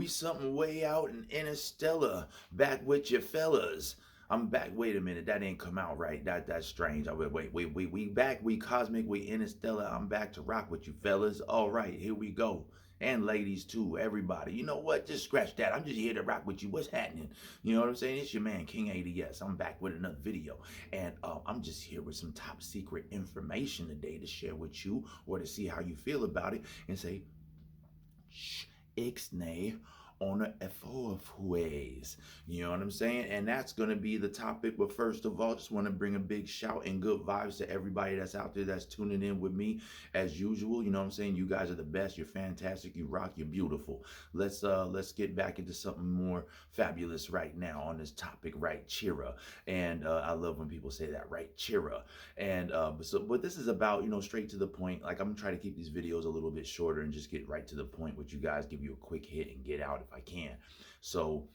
We something way out in interstellar. Back with your fellas. I'm back. Wait a minute, that ain't come out right. That's strange. Wait. We back. We cosmic. We interstellar. I'm back to rock with you fellas. All right, here we go. And ladies too, everybody. You know what? Just scratch that. I'm just here to rock with you. What's happening? You know what I'm saying? It's your man King A.D.S. I'm back with another video, and I'm just here with some top secret information today to share with you, or to see how you feel about it, and say, shh, ixnay on a ways. You know what I'm saying? And that's going to be the topic. But first of all, just want to bring a big shout and good vibes to everybody that's out there that's tuning in with me as usual. You know what I'm saying? You guys are the best. You're fantastic. You rock. You're beautiful. Let's get back into something more fabulous right now on this topic, right? Cheera. And I love when people say that, right? Cheera. And but this is about, straight to the point. Like, I'm gonna try to keep these videos a little bit shorter and just get right to the point with you guys, give you a quick hit and get out if I can. So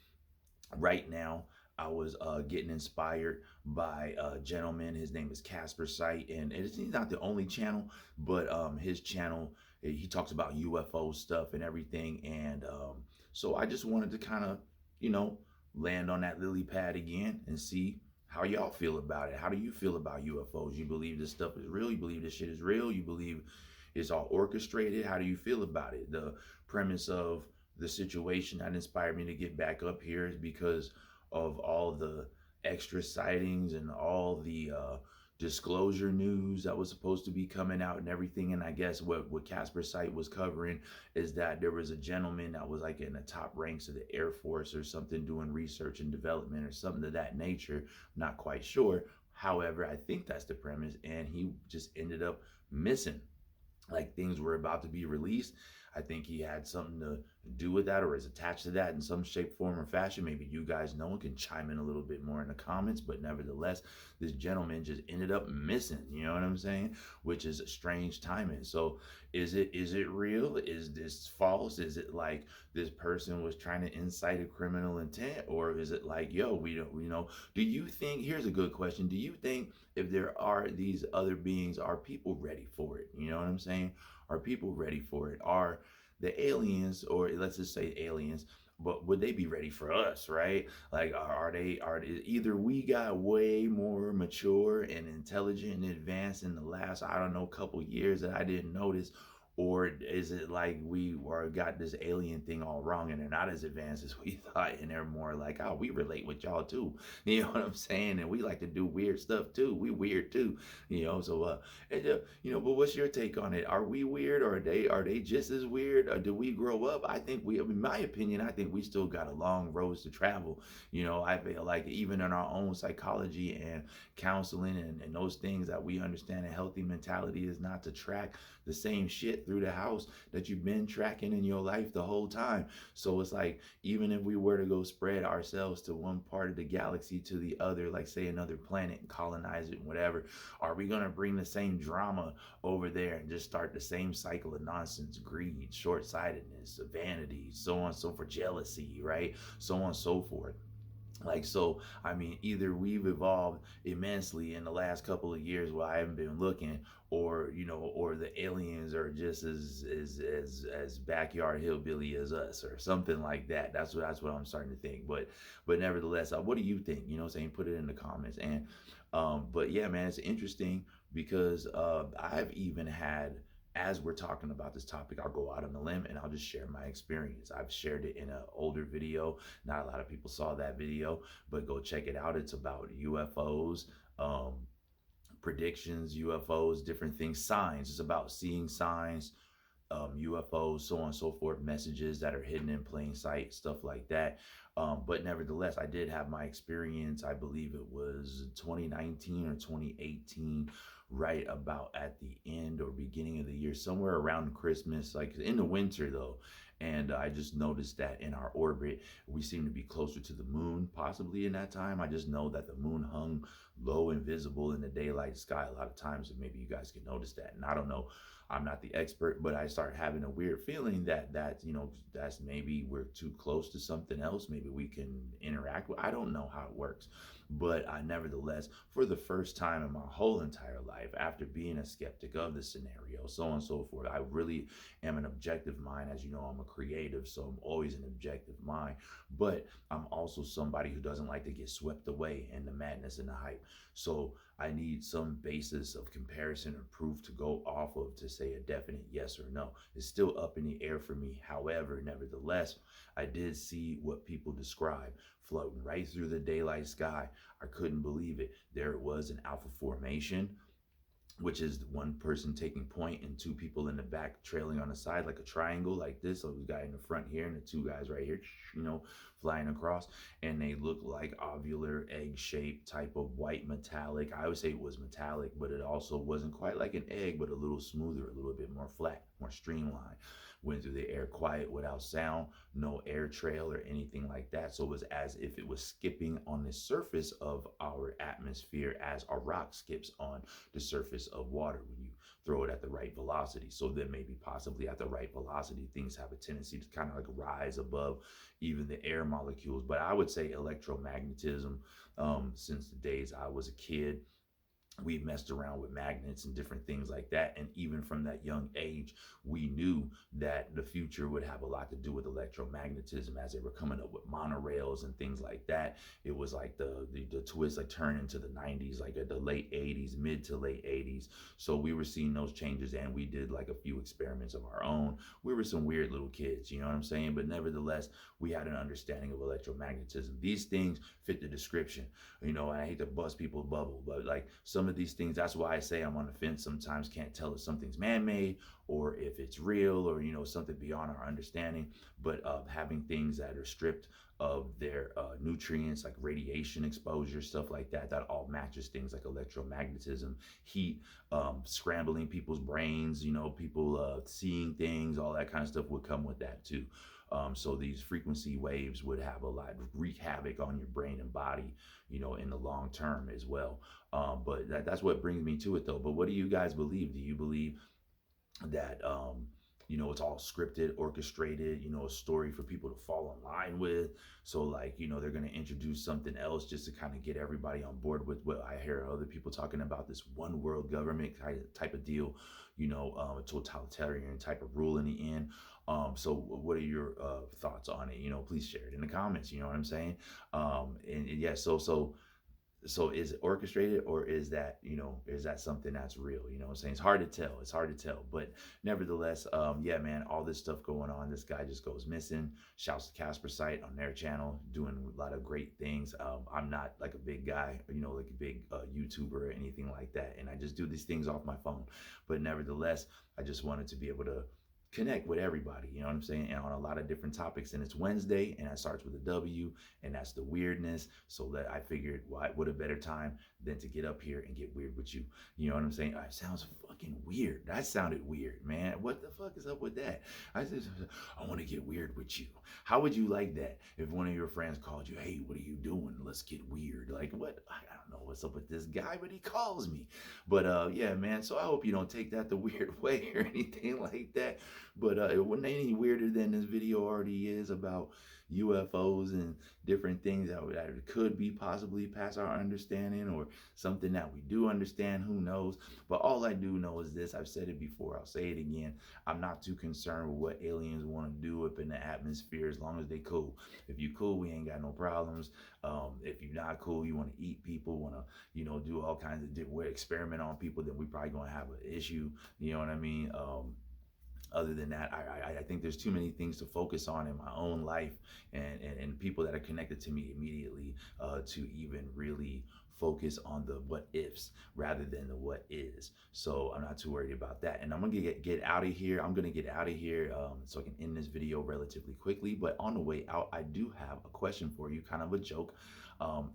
right now, I was getting inspired by a gentleman. His name is Casper Sight, and he's not the only channel, but his channel, he talks about UFO stuff and everything. And so I just wanted to kind of, you know, land on that lily pad again and see how y'all feel about it. How do you feel about UFOs? You believe this stuff is real? You believe this shit is real? You believe it's all orchestrated? How do you feel about it? The premise of the situation that inspired me to get back up here is because of all the extra sightings and all the disclosure news that was supposed to be coming out and everything. And I guess what Casper Site was covering is that there was a gentleman that was like in the top ranks of the Air Force or something, doing research and development or something of that nature. Not quite sure. However, I think that's the premise. And he just ended up missing. Like, things were about to be released. I think he had something to do with that, or is attached to that in some shape, form, or fashion. Maybe you guys know and can chime in a little bit more in the comments. But nevertheless, this gentleman just ended up missing. You know what I'm saying? Which is a strange timing. So is it real? Is this false? Is it like this person was trying to incite a criminal intent, or is it like, yo, we don't, do you think, here's a good question, do you think if there are these other beings, are people ready for it? You know what I'm saying? Are people ready for it? Are the aliens, or let's just say aliens, but would they be ready for us, right? Like, are they either we got way more mature and intelligent and advanced in the last, I don't know, couple years that I didn't notice, or is it like we got this alien thing all wrong and they're not as advanced as we thought, and they're more like, oh, we relate with y'all too. You know what I'm saying? And we like to do weird stuff too. We weird too. So but what's your take on it? Are we weird, or are they just as weird? Or do we grow up? I think in my opinion, I think we still got a long road to travel. I feel like even in our own psychology and counseling and those things, that we understand a healthy mentality is not to track the same shit through the house that you've been tracking in your life the whole time. So it's like, even if we were to go spread ourselves to one part of the galaxy to the other, like say another planet, and colonize it and whatever, are we going to bring the same drama over there and just start the same cycle of nonsense, greed, short-sightedness, vanity, so on and so forth, jealousy, right? So on and so forth. Like, so I mean, either we've evolved immensely in the last couple of years while I haven't been looking, or the aliens are just as backyard hillbilly as us, or something like that. That's what I'm starting to think. But nevertheless, what do you think? Saying, put it in the comments. And but yeah, man, it's interesting because I've even had, as we're talking about this topic, I'll go out on a limb and I'll just share my experience. I've shared it in an older video. Not a lot of people saw that video, but go check it out. It's about UFOs, predictions, UFOs, different things, signs. It's about seeing signs, UFOs, so on and so forth, messages that are hidden in plain sight, stuff like that. But nevertheless, I did have my experience. I believe it was 2019 or 2018, right about at the end or beginning of the year, somewhere around Christmas, like in the winter though. And I just noticed that in our orbit, we seem to be closer to the moon, possibly in that time. I just know that the moon hung low and visible in the daylight sky a lot of times, and maybe you guys can notice that. And I don't know, I'm not the expert, but I start having a weird feeling that that's maybe we're too close to something else. Maybe we can interact with. I don't know how it works, But I nevertheless, for the first time in my whole entire life, after being a skeptic of the scenario, so on and so forth, I really am an objective mind. As you know, I'm a creative, so I'm always an objective mind. But I'm also somebody who doesn't like to get swept away in the madness and the hype. So I need some basis of comparison or proof to go off of to say a definite yes or no. It's still up in the air for me. However, nevertheless, I did see what people describe floating right through the daylight sky. I couldn't believe it. There it was, an alpha formation, which is one person taking point and two people in the back trailing on the side, like a triangle, like this. So the guy in the front here and the two guys right here, flying across. And they look like ovular, egg shaped type of white metallic. I would say it was metallic, but it also wasn't quite like an egg, but a little smoother, a little bit more flat, more streamlined. Went through the air quiet without sound, no air trail or anything like that. So it was as if it was skipping on the surface of our atmosphere as a rock skips on the surface of water when you throw it at the right velocity. So then maybe possibly at the right velocity, things have a tendency to kind of like rise above even the air molecules. But I would say electromagnetism, since the days I was a kid, we messed around with magnets and different things like that. And even from that young age, we knew that the future would have a lot to do with electromagnetism as they were coming up with monorails and things like that. It was like the twist like turned into the 90s, like at the late 80s, mid to late 80s. So we were seeing those changes, and we did like a few experiments of our own. We were some weird little kids, you know what I'm saying? But nevertheless, we had an understanding of electromagnetism. These things fit the description. I hate to bust people's bubble, but like some of these things, that's why I say I'm on the fence sometimes. Can't tell if something's man-made or if it's real, or something beyond our understanding. But having things that are stripped of their nutrients, like radiation exposure, stuff like that, that all matches things like electromagnetism, heat, scrambling people's brains, people seeing things, all that kind of stuff would come with that too. So these frequency waves would have a lot, wreak havoc on your brain and body, in the long term as well. But that's what brings me to it though. But what do you guys believe? Do you believe that it's all scripted, orchestrated, a story for people to fall in line with? So like, they're going to introduce something else just to kind of get everybody on board with what I hear other people talking about, this one world government type of deal, a totalitarian type of rule in the end. So what are your thoughts on it? Please share it in the comments. You know what I'm saying? And yeah, so is it orchestrated, or is that something that's real? What I'm saying? It's hard to tell. It's hard to tell. But nevertheless, yeah, man, all this stuff going on. This guy just goes missing. Shouts to Casper Site on their channel, doing a lot of great things. I'm not like a big guy, like a big YouTuber or anything like that. And I just do these things off my phone. But nevertheless, I just wanted to be able to connect with everybody, you know what I'm saying, and on a lot of different topics. And it's Wednesday, and that starts with a W, and that's the weirdness. So that I figured, what a better time than to get up here and get weird with you. You know what I'm saying? It sounds fucking weird. That sounded weird, man. What the fuck is up with that? I want to get weird with you. How would you like that if one of your friends called you, hey, what are you doing? Let's get weird. Like, what? I don't know what's up with this guy, but he calls me. But yeah, man. So I hope you don't take that the weird way or anything like that. But it wasn't any weirder than this video already is about UFOs and different things that could be possibly past our understanding, or something that we do understand. Who knows? But all I do know is this. I've said it before. I'll say it again. I'm not too concerned with what aliens want to do up in the atmosphere, as long as they cool. If you cool, we ain't got no problems. If you're not cool, you want to eat people, want to do all kinds of experiment on people, then we probably gonna have an issue. You know what I mean? Other than that, I think there's too many things to focus on in my own life, and people that are connected to me immediately, to even really focus on the what ifs rather than the what is. So I'm not too worried about that. And I'm gonna get out of here. I'm gonna get out of here, so I can end this video relatively quickly. But on the way out, I do have a question for you, kind of a joke.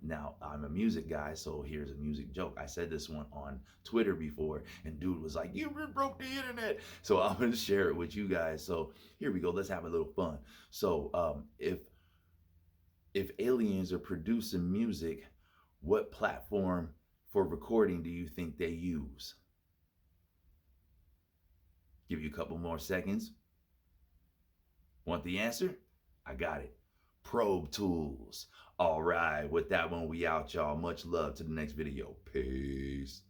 Now, I'm a music guy, so here's a music joke. I said this one on Twitter before, and dude was like, you broke the internet. So I'm going to share it with you guys. So here we go. Let's have a little fun. So if aliens are producing music, what platform for recording do you think they use? Give you a couple more seconds. Want the answer? I got it. probe tools. All right, with that one, we out, y'all. Much love to the next video. Peace.